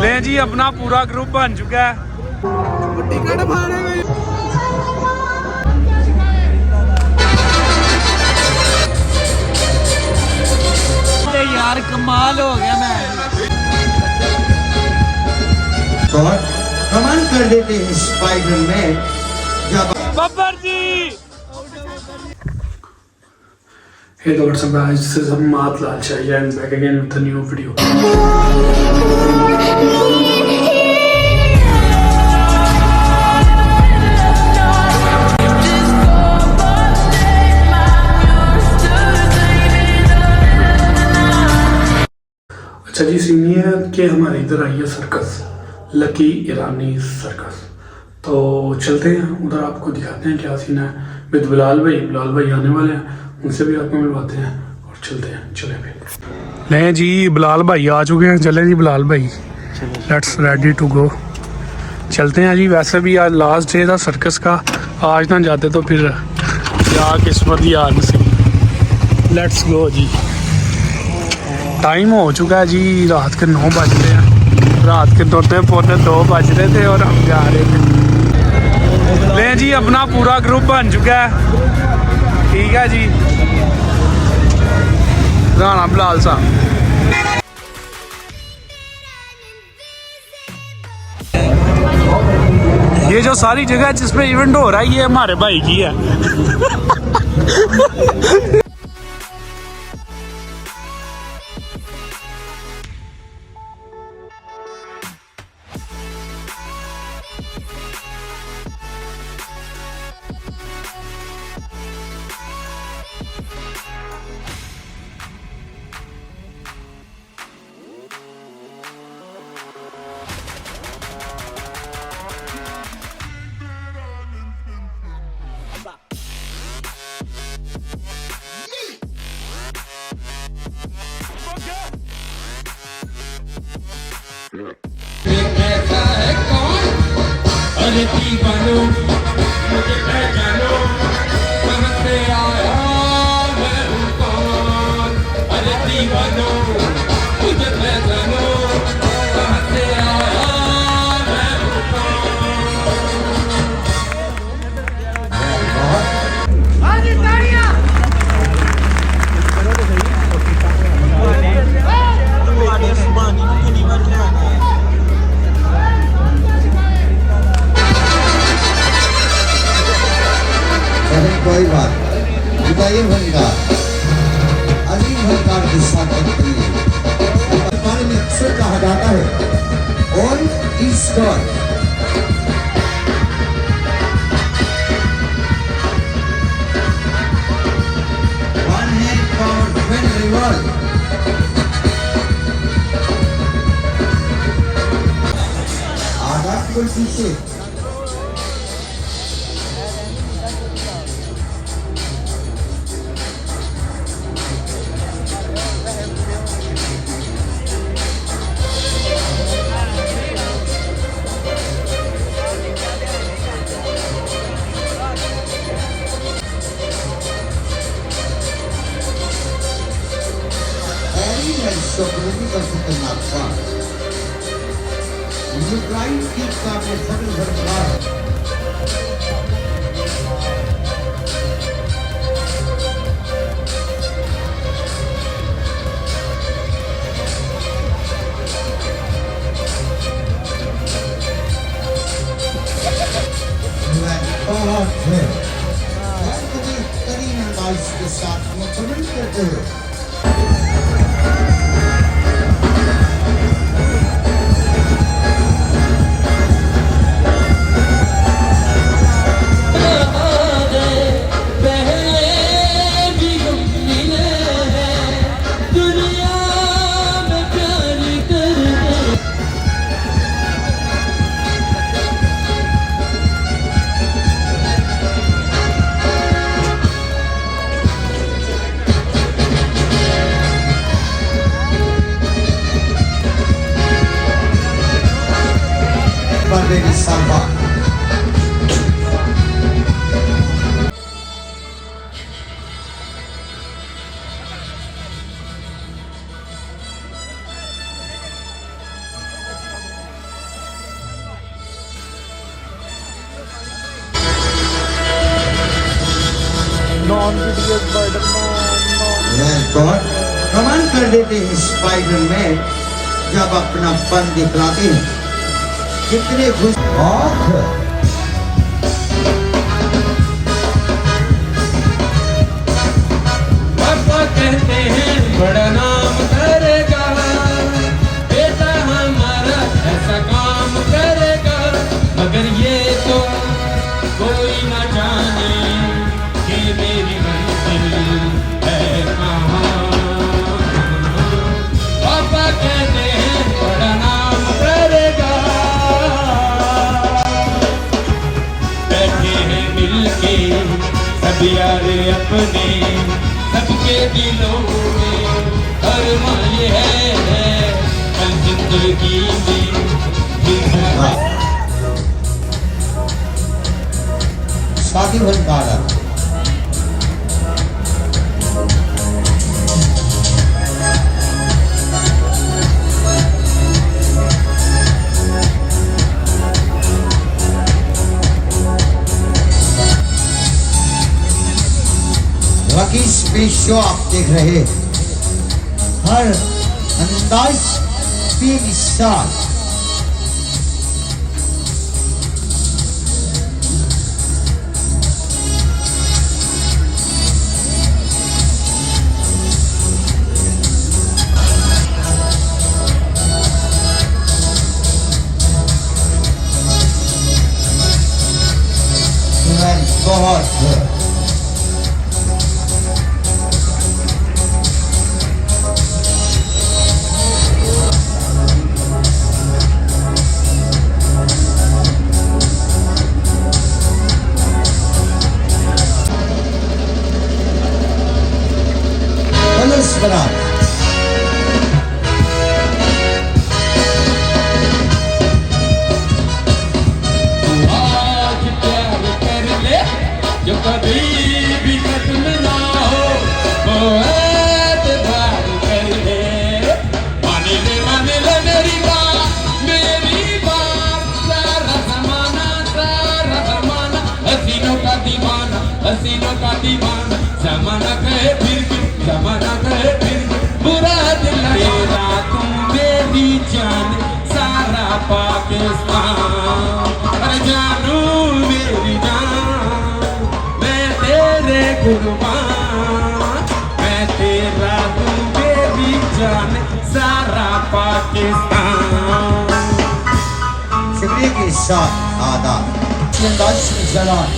ले जी अपना पूरा ग्रुप बन चुका है। टिकट फाड़े यार कमाल हो गया। मैं कमाल कर देते हैं स्पाइडरमैन जब बब्बर जी। Hey तो what's up guys, this is Hamad Lal Shahia and back again with a new video. अच्छा जी सीन ये है कि हमारे इधर आई है सर्कस, लकी ईरानी सर्कस। तो चलते हैं उधर, आपको दिखाते हैं क्या सीन है विद बिलाल भाई आने वाले हैं, उनसे भी आपको मिलवाते हैं और चलते हैं। चले फिर नहीं जी, बिलाल भाई आ चुके हैं। चले जी बिलाल भाई, लेट्स रेडी टू गो। चलते हैं जी। वैसे भी आज लास्ट डे था सर्कस का, आज ना जाते तो फिर क्या किस्मत यार नसीब। Let's go ji. टाइम हो चुका है जी, रात के 9 बज रहे हैं। रात के पौने 2 बज रहे थे और हम जा रहे थे। ले जी अपना पूरा ग्रुप बन चुका है। ठीक है जी, राणा बिलाल साहब। ये जो सारी जगह जिसपे इवेंट हो रहा है ये हमारे भाई की है। अरे दीवानो मुझे पहचानो, कहाँ से आया मैं हूँ कौन। अरे दीवानो मुझे पहचानो, कहाँ से आया मैं हूँ कोई बात जुदाई भंगा अजीम भंगार के साथ पानी में अक्सर कहा जाता है on is God. One hand for twain revolve. आजाद को पीछे शौकनी का खतरनाक पास यूक्राइन की काफी सफल भरपार है करीम अंदाज के साथ मुकम्मल करते हैं। Baby Samba. गॉड कमाल कर देते हैं स्पाइडरमैन जब अपना पन दिखलाते हैं। कितने खुश पापा कहते हैं बड़ा नाम करेगा, बेटा हमारा ऐसा काम करेगा, मगर ये तो कोई ना जाने कि मेरी मंजिल है कहाँ। पापा कहते हैं बड़ा नाम करेगा, बैठे हैं मिलके सब यार अपने, सबके दिलों में अरमां ये है कल जिंदगी में शादी भंडारा लकी स्पेस शो आप देख रहे हैं। हर अंदाज 3 स्टार। बहुत बना आज प्यार कर ले जो कभी भी खत्म ना हो, वो एतबार कर ले। मान ले मेरी बात, सारा जमाना हसीनों का दीवाना, जमाना कहे फिर भी, जमाना कहे फिर भी बुरा दिल तेरा, तू मेरी जान सारा पाकिस्तान। अरे जानू मेरी जान मैं तेरे कुर्बान, मैं तेरा तू मेरी जान सारा पाकिस्तान। शुक्रिया के साथ आदाब अंदाज में सलाम।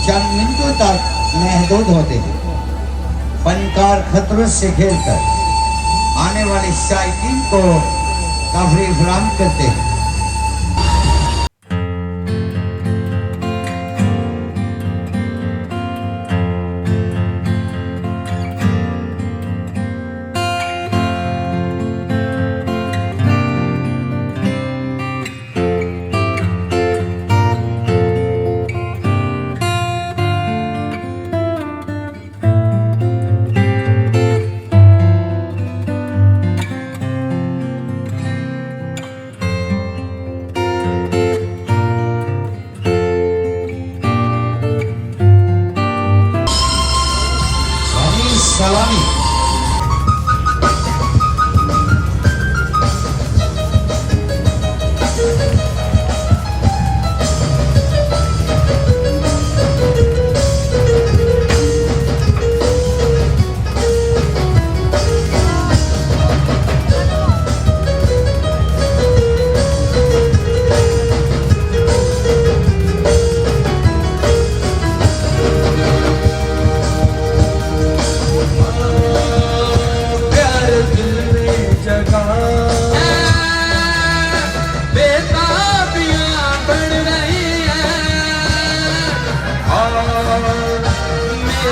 चंद मिनटों तक महदूद होते हैं। फनकार खतरों से खेलकर आने वाले शायकीन को तफरीह फराहम करते हैं। सलामी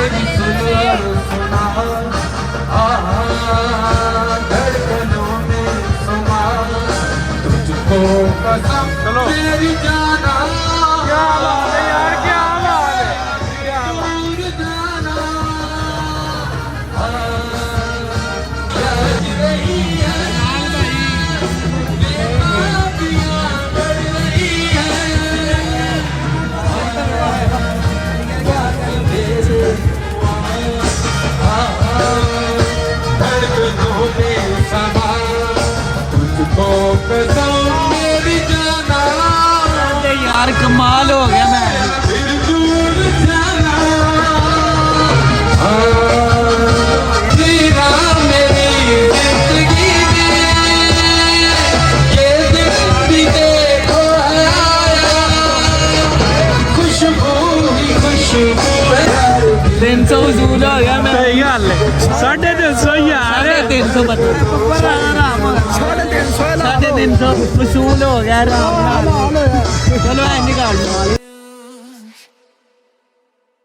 मेरी सुन और सुना, धड़कनों में समा, तुझको कसम मेरी जाना, क्या बात है यार, क्या बात है, क्या दूर जाना, याद रही है बेबाकियां बढ़ रही है, धड़कनों में समा, तुझको कसम मेरी जाना, यार कमाल हो गया मैं फिर दूर जाना, तेरा मेरी जिंदगी में ये दिन भी देखो आया, खुशबू ही खुशबू है, 300 वसूल हो गया मैं सही गल है 350 यार 350 बता 350 वसूल हो गया आराम नाल चलो है निकाल